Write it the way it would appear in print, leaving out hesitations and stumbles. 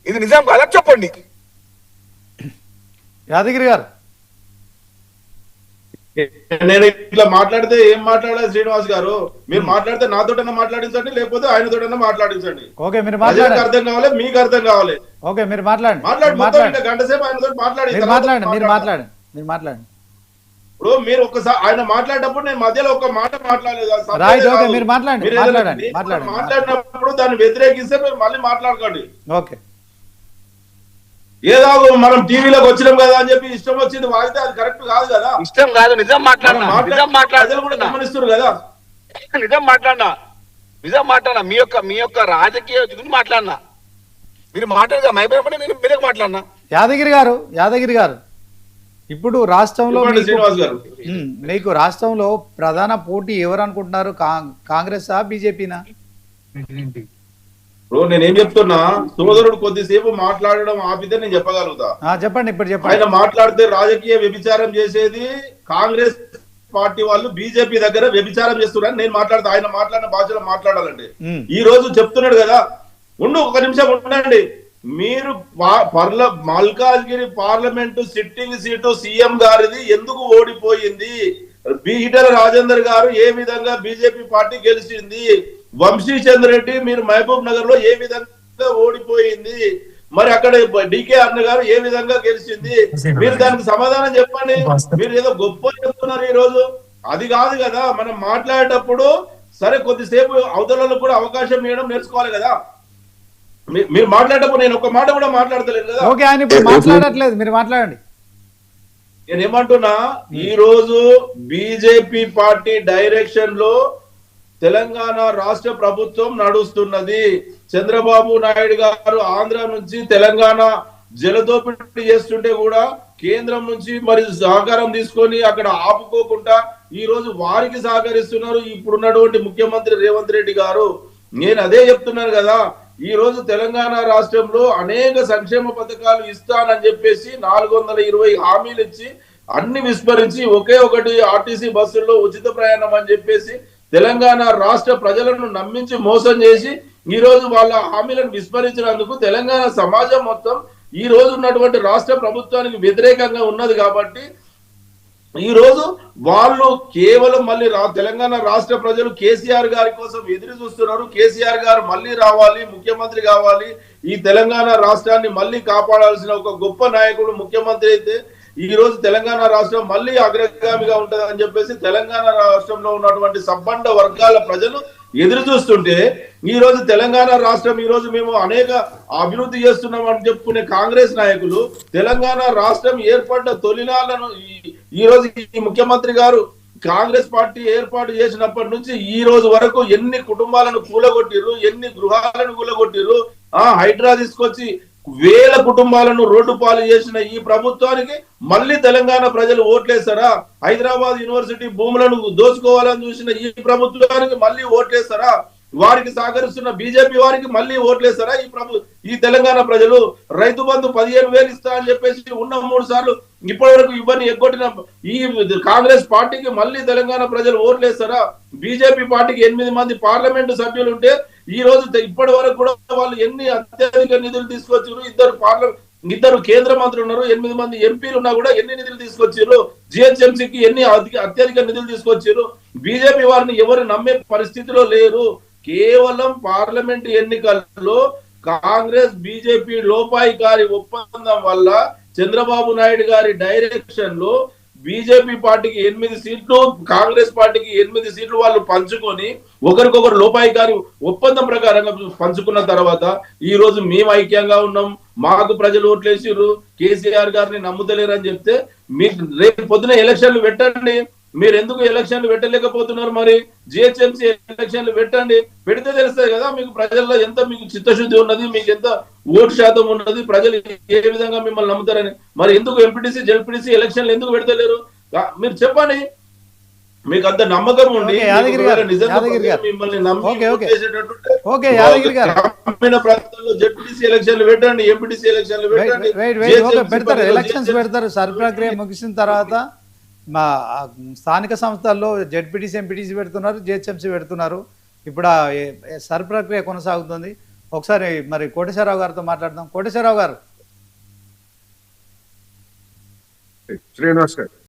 ఇది నిజం కాదా చెప్పండి. యాదగిరి గారు, నేను ఇట్లా మాట్లాడితే ఏం మాట్లాడాలి శ్రీనివాస్ గారు? మీరు మాట్లాడితే నాతోటన్నా మాట్లాడించండి, లేకపోతే ఆయనతోటన్నా మాట్లాడించండి. ఓకే మీరు ప్రజలకు మాట్లాడండి. అర్థం కావాలి, మీకు అర్థం కావాలి. ఓకే మీరు మాట్లాడండి. మాట్లాడి గంట సేపు ఆయనతో మాట్లాడి మీరు మాట్లాడండి. ఇప్పుడు మీరు ఒకసారి ఆయన మాట్లాడేటప్పుడు నేను మధ్యలో ఒక మాట మాట్లాడలేదు. రైట్, ఓకే మీరు మాట్లాడండి. మాట్లాడినప్పుడు దాన్ని వ్యతిరేకిస్తే మీరు మళ్ళీ మాట్లాడకండి. ఓకే ఏదో మనం టీవీలోకి వచ్చినాం కదా అని చెప్పి ఇష్టం వచ్చింది వాగితే అది కరెక్ట్ కాదు కదా. ఇష్టం కాదు, నిజం మాట్లాడినా. ప్రజలు కూడా గమనిస్తారు కదా. నిజం మాట్లాడినా మీ యొక్క రాజకీయ గురించి మాట్లాడినా. మీరు మాట్లాడగా మైపడి నేను మీరే మాట్లాడినా. యాదగిరి గారు ఇప్పుడు రాష్ట్రంలో శ్రీనివాస్ గారు, మీకు రాష్ట్రంలో ప్రధాన పోటీ ఎవరు అనుకుంటున్నారు? కాంగ్రెస్ బీజేపీనా? ఇప్పుడు నేనేం చెప్తున్నా, సోదరుడు కొద్దిసేపు మాట్లాడడం ఆపితే నేను చెప్పగలుగుతా. చెప్పండి, ఇప్పుడు చెప్పండి. ఆయన మాట్లాడితే రాజకీయ వ్యభిచారం చేసేది కాంగ్రెస్ పార్టీ వాళ్ళు బీజేపీ దగ్గర వ్యభిచారం చేస్తున్నారని నేను మాట్లాడతా. ఆయన మాట్లాడిన భాషలో మాట్లాడాలంటే ఈ రోజు చెప్తున్నాడు కదా. ఒక నిమిషం ఉండండి. మీరు Malkajgiri parliament sitting seat CM గారిది ఎందుకు ఓడిపోయింది? ఈటెల రాజేందర్ గారు ఏ విధంగా బీజేపీ పార్టీ గెలిచింది? వంశీచంద్ర రెడ్డి మీరు మహబూబ్ నగర్ లో ఏ విధంగా ఓడిపోయింది? మరి అక్కడ డికే అన్న గారు ఏ విధంగా గెలిచింది? మీరు దానికి సమాధానం చెప్పండి. మీరు ఏదో గొప్ప చెప్తున్నారు ఈ రోజు. అది కాదు కదా, మనం మాట్లాడేటప్పుడు సరే కొద్దిసేపు అవతలలో కూడా అవకాశం ఇవ్వడం నేర్చుకోవాలి కదా. మీరు మాట్లాడేటప్పుడు నేను ఒక మాట కూడా మాట్లాడతలేదు కదా. ఓకే, ఆయన ఇప్పుడు మాట్లాడట్లేదు, మీరు మాట్లాడండి. నేనేమంటున్నా, ఈ రోజు బీజేపీ పార్టీ డైరెక్షన్ లో తెలంగాణ రాష్ట్ర ప్రభుత్వం నడుస్తున్నది. చంద్రబాబు నాయుడు గారు ఆంధ్ర నుంచి తెలంగాణ జలదోపిడీ చేస్తుంటే కూడా కేంద్రం నుంచి మరి సహకారం తీసుకొని అక్కడ ఆపుకోకుండా ఈ రోజు వారికి సహకరిస్తున్నారు ఇప్పుడున్నటువంటి ముఖ్యమంత్రి రేవంత్ రెడ్డి గారు. నేను అదే చెప్తున్నాను కదా, ఈ రోజు తెలంగాణ రాష్ట్రంలో అనేక సంక్షేమ పథకాలు ఇస్తానని చెప్పేసి 420 హామీలు ఇచ్చి అన్ని విస్మరించి ఒకే ఒకటి ఆర్టీసీ బస్సుల్లో ఉచిత ప్రయాణం అని చెప్పేసి తెలంగాణ రాష్ట్ర ప్రజలను నమ్మించి మోసం చేసి ఈ రోజు వాళ్ళ హామీలను విస్మరించినందుకు తెలంగాణ సమాజం మొత్తం ఈ రోజు ఉన్నటువంటి రాష్ట్ర ప్రభుత్వానికి వ్యతిరేకంగా ఉన్నది. కాబట్టి ఈ రోజు వాళ్ళు కేవలం మళ్ళీ తెలంగాణ రాష్ట్ర ప్రజలు కేసీఆర్ గారి కోసం ఎదురు చూస్తున్నారు. కేసీఆర్ గారు మళ్ళీ రావాలి, ముఖ్యమంత్రి కావాలి, ఈ తెలంగాణ రాష్ట్రాన్ని మళ్ళీ కాపాడాల్సిన ఒక గొప్ప నాయకుడు ముఖ్యమంత్రి అయితే ఈ రోజు తెలంగాణ రాష్ట్రం మళ్ళీ అగ్రగామిగా ఉంటదని చెప్పేసి తెలంగాణ రాష్ట్రంలో ఉన్నటువంటి సబ్బండ వర్గాల ప్రజలు ఎదురు చూస్తుంటే ఈ రోజు తెలంగాణ రాష్ట్రం ఈ రోజు మేము అనేక అభివృద్ధి చేస్తున్నాం అని చెప్పుకునే కాంగ్రెస్ నాయకులు తెలంగాణ రాష్ట్రం ఏర్పడ్డ తొలినాళ్లను ఈ రోజు ఈ ముఖ్యమంత్రి గారు కాంగ్రెస్ పార్టీ ఏర్పాటు చేసినప్పటి నుంచి ఈ రోజు వరకు ఎన్ని కుటుంబాలను కూలగొట్టిరు, ఎన్ని గృహాలను కూలగొట్టిరు, హైడ్రా తీసుకొచ్చి వేల కుటుంబాలను రోడ్డు పాలు చేసిన ఈ ప్రభుత్వానికి మళ్ళీ తెలంగాణ ప్రజలు ఓట్లేస్తారా? హైదరాబాద్ యూనివర్సిటీ భూములను దోచుకోవాలని చూసిన ఈ ప్రభుత్వానికి మళ్ళీ ఓట్లేస్తారా? వారికి సహకరిస్తున్న బీజేపీ వారికి మళ్ళీ ఓట్లేస్తారా ఈ తెలంగాణ ప్రజలు? రైతు బంధు 15,000 ఇస్తా అని చెప్పేసి ఉన్న 3 సార్లు ఇప్పటి వరకు ఇవన్నీ ఎగ్గొట్టిన ఈ కాంగ్రెస్ పార్టీకి మళ్ళీ తెలంగాణ ప్రజలు ఓట్లేస్తారా? బీజేపీ పార్టీకి 8 మంది పార్లమెంటు సభ్యులు ఉంటే ఈ రోజు ఇప్పటి వరకు కూడా వాళ్ళు ఎన్ని అత్యధిక నిధులు తీసుకొచ్చారు? ఇద్దరు కేంద్ర మంత్రులు ఉన్నారు, 8 మంది ఎంపీలు ఉన్నా కూడా ఎన్ని నిధులు తీసుకొచ్చారు? జిహెచ్ఎంసీకి ఎన్ని అత్యధిక నిధులు తీసుకొచ్చారు? బీజేపీ వారిని ఎవరు నమ్మే పరిస్థితిలో లేరు. కేవలం పార్లమెంట్ ఎన్నికల్లో కాంగ్రెస్ బీజేపీ లోపాయికారి ఒప్పందం వల్ల చంద్రబాబు నాయుడు గారి డైరెక్షన్ లో బీజేపీ పార్టీకి 8 సీట్లు, కాంగ్రెస్ పార్టీకి 8 సీట్లు వాళ్ళు పంచుకొని ఒకరికొకరు లోపాయికారి ఒప్పందం ప్రకారంగా పంచుకున్న తర్వాత ఈ రోజు మేము ఐక్యంగా ఉన్నాం, మాకు ప్రజలు ఓట్లేసిర్రు, కేసీఆర్ గారిని నమ్ముతలేరు అని చెప్తే మీకు రేపు పొద్దున ఎలక్షన్లు పెట్టండి. మీరు ఎందుకు ఎలక్షన్లు పెట్టలేకపోతున్నారు? మరి జిహెచ్ఎంసీ ఎలక్షన్లు పెట్టండి, పెడితే తెలుస్తుంది కదా మీకు ప్రజల్లో ఎంత మీకు చిత్తశుద్ధి ఉన్నది, మీకు ఎంత ఓటు శాతం ఉన్నది, ప్రజలు ఏ విధంగా మిమ్మల్ని నమ్ముతారని. మరి ఎందుకు ఎంపీటీసీ జెడ్పీటీసీ ఎలక్షన్లు ఎందుకు పెడతలేరు? మీరు చెప్పండి. మీకు అంత నమ్మకం ఉండి మిమ్మల్ని గ్రామీణ ప్రాంతాల్లో జెడ్పీటీసీ ఎలక్షన్లు పెట్టండి, ఎంపీటీసీ ఎలక్షన్లు పెట్టండి. ఎలక్షన్స్ పెడతారు. సర్ ప్రక్రియ ముగిసిన తర్వాత మా స్థానిక సంస్థల్లో జెడ్పీటీసీ ఎంపీటీసీ పెడుతున్నారు, జిహెచ్ఎంసీ పెడుతున్నారు. ఇప్పుడు సర్ ప్రక్రియ కొనసాగుతుంది. ఒకసారి మరి కోటేశ్వరరావు గారితో మాట్లాడదాం. కోటేశ్వరరావు గారు. శ్రీనివాస్ గారు